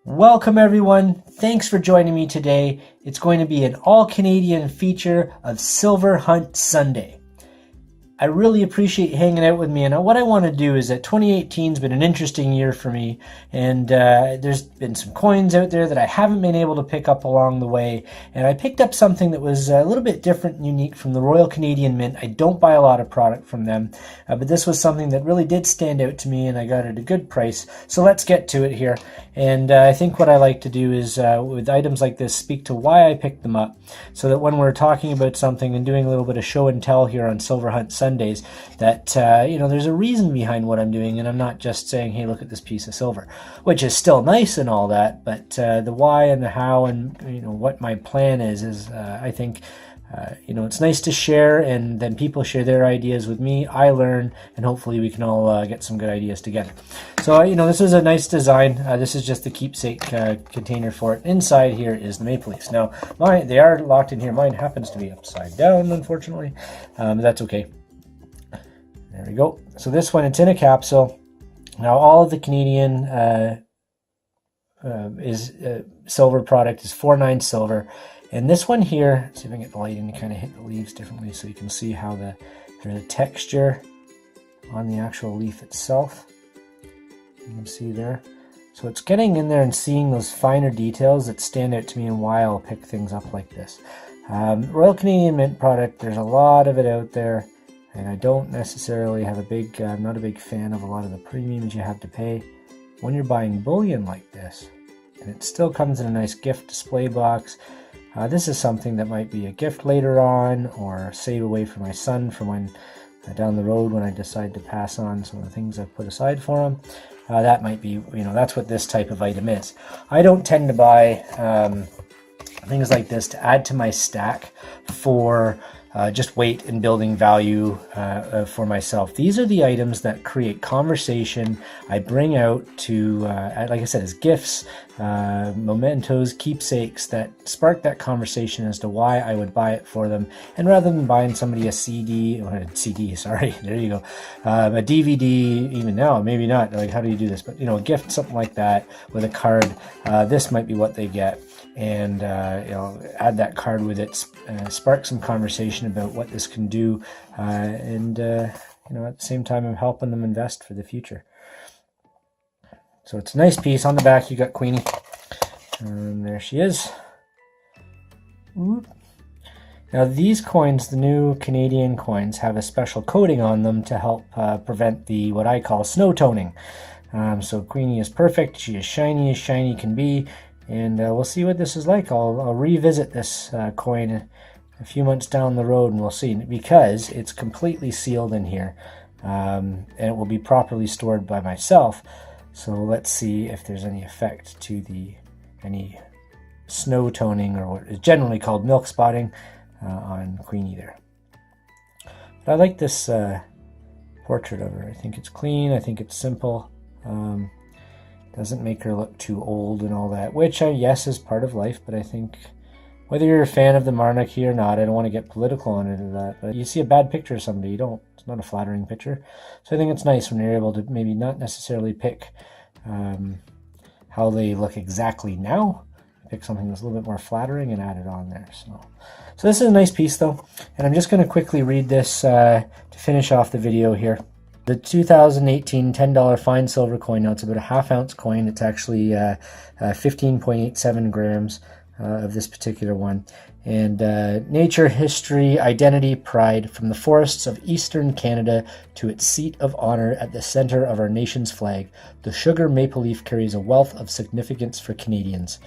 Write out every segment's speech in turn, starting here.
Welcome everyone. Thanks for joining me today. It's going to be an all-Canadian feature of Silver Hunt Sunday. I really appreciate you hanging out with me, and what I want to do is that 2018 has been an interesting year for me, and there's been some coins out there that I haven't been able to pick up along the way, and I picked up something that was a little bit different and unique from the Royal Canadian Mint. I don't buy a lot of product from them, but this was something that really did stand out to me, and I got it at a good price. So let's get to it here. And I think what I like to do is, with items like this, speak to why I picked them up, so that when we're talking about something and doing a little bit of show and tell here on Silver Hunt Sundays, that there's a reason behind what I'm doing, and I'm not just saying, hey, look at this piece of silver, which is still nice and all that, but the why and the how and what my plan is I think it's nice to share, and then people share their ideas with me. I learn, and hopefully we can all get some good ideas together. So this is a nice design. This is just the keepsake container for it. Inside here is the maple leaves. Now they are locked in here. Mine happens to be upside down, unfortunately, but that's okay. There we go. So this one, it's in a capsule. Now all of the Canadian silver product is 49 silver. And this one here, see if I can get the light in to kind of hit the leaves differently so you can see how there's a texture on the actual leaf itself. You can see there. So it's getting in there and seeing those finer details that stand out to me and why I'll pick things up like this. Royal Canadian Mint product, there's a lot of it out there, and I don't necessarily have I'm not a big fan of a lot of the premiums you have to pay when you're buying bullion like this. And it still comes in a nice gift display box. This is something that might be a gift later on, or save away for my son for when down the road when I decide to pass on some of the things I've put aside for him. That might be, that's what this type of item is. I don't tend to buy things like this to add to my stack for just weight and building value for myself. These are the items that create conversation. I bring out to, like I said, as gifts, mementos, keepsakes that spark that conversation as to why I would buy it for them. And rather than buying somebody a CD, sorry, there you go, a DVD, even now, maybe not, like how do you do this? But, a gift, something like that with a card, this might be what they get. And add that card with it, spark some conversation about what this can do, and at the same time I'm helping them invest for the future. So it's a nice piece. On the back you got Queenie, and there she is. Oop. Now these coins, the new Canadian coins, have a special coating on them to help prevent what I call snow toning. So Queenie is perfect. She is shiny as shiny can be. And we'll see what this is like. I'll revisit this coin a few months down the road, and we'll see, because it's completely sealed in here, and it will be properly stored by myself. So let's see if there's any effect to any snow toning, or what is generally called milk spotting, on Queenie there. But I like this portrait of her. I think it's clean. I think it's simple. Doesn't make her look too old and all that, which, yes, is part of life, but I think whether you're a fan of the monarchy or not, I don't want to get political on it or that, but you see a bad picture of somebody, it's not a flattering picture. So I think it's nice when you're able to maybe not necessarily pick how they look exactly now, pick something that's a little bit more flattering and add it on there. So this is a nice piece though, and I'm just going to quickly read this to finish off the video here. The 2018 $10 fine silver coin. Now it's about a half-ounce coin. It's actually 15.87 grams of this particular one. And nature, history, identity, pride, from the forests of eastern Canada to its seat of honor at the center of our nation's flag, the sugar maple leaf carries a wealth of significance for Canadians.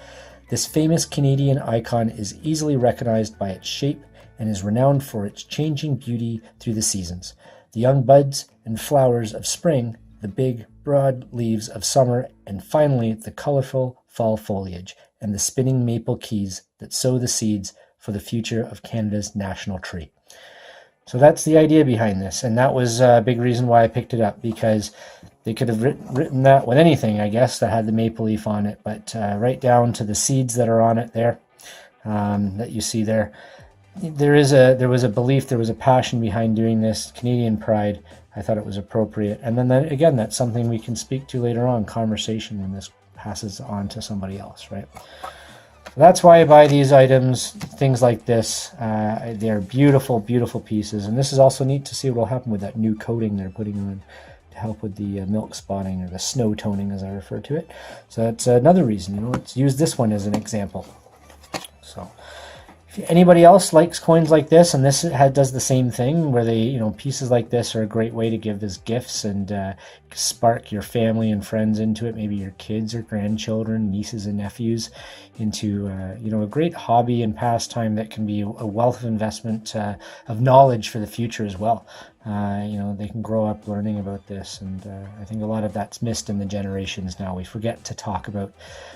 This famous Canadian icon is easily recognized by its shape and is renowned for its changing beauty through the seasons. The young buds and flowers of spring, the big, broad leaves of summer, and finally the colorful fall foliage and the spinning maple keys that sow the seeds for the future of Canada's national tree. So that's the idea behind this, and that was a big reason why I picked it up, because they could have written that with anything, I guess, that had the maple leaf on it, but right down to the seeds that are on it there, that you see there. There was a belief, there was a passion behind doing this, Canadian pride. I thought it was appropriate. And then again, that's something we can speak to later on, conversation when this passes on to somebody else, right? That's why I buy these items, things like this. They're beautiful, beautiful pieces. And this is also neat to see what will happen with that new coating they're putting on to help with the milk spotting, or the snow toning as I refer to it. So that's another reason, you know, let's use this one as an example. So if anybody else likes coins like this, and this does the same thing, where they, you know, pieces like this are a great way to give as gifts and spark your family and friends into it, maybe your kids or grandchildren, nieces and nephews, into you know, a great hobby and pastime that can be a wealth of investment of knowledge for the future as well. You know, they can grow up learning about this, and I think a lot of that's missed in the generations now. We forget to talk about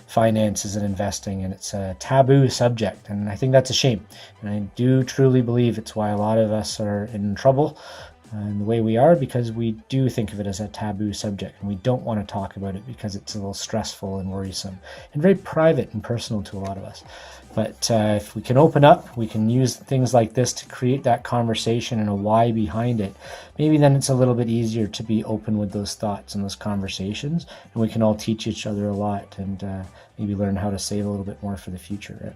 finances and investing, and it's a taboo subject, and I think that's a shame. And I do truly believe it's why a lot of us are in trouble in the way we are, because we do think of it as a taboo subject, and we don't want to talk about it because it's a little stressful and worrisome and very private and personal to a lot of us. But if we can open up, we can use things like this to create that conversation and a why behind it. Maybe then it's a little bit easier to be open with those thoughts and those conversations, and we can all teach each other a lot, and maybe learn how to save a little bit more for the future, right?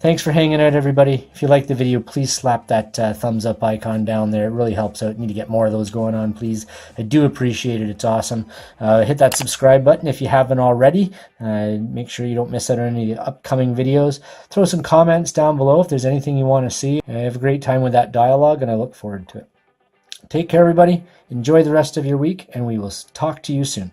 Thanks for hanging out, everybody. If you like the video, please slap that thumbs up icon down there. It really helps out. Need to get more of those going on, please. I do appreciate it. It's awesome. Hit that subscribe button if you haven't already. Make sure you don't miss out on any upcoming videos. Throw some comments down below if there's anything you want to see. Have a great time with that dialogue, and I look forward to it. Take care, everybody. Enjoy the rest of your week, and we will talk to you soon.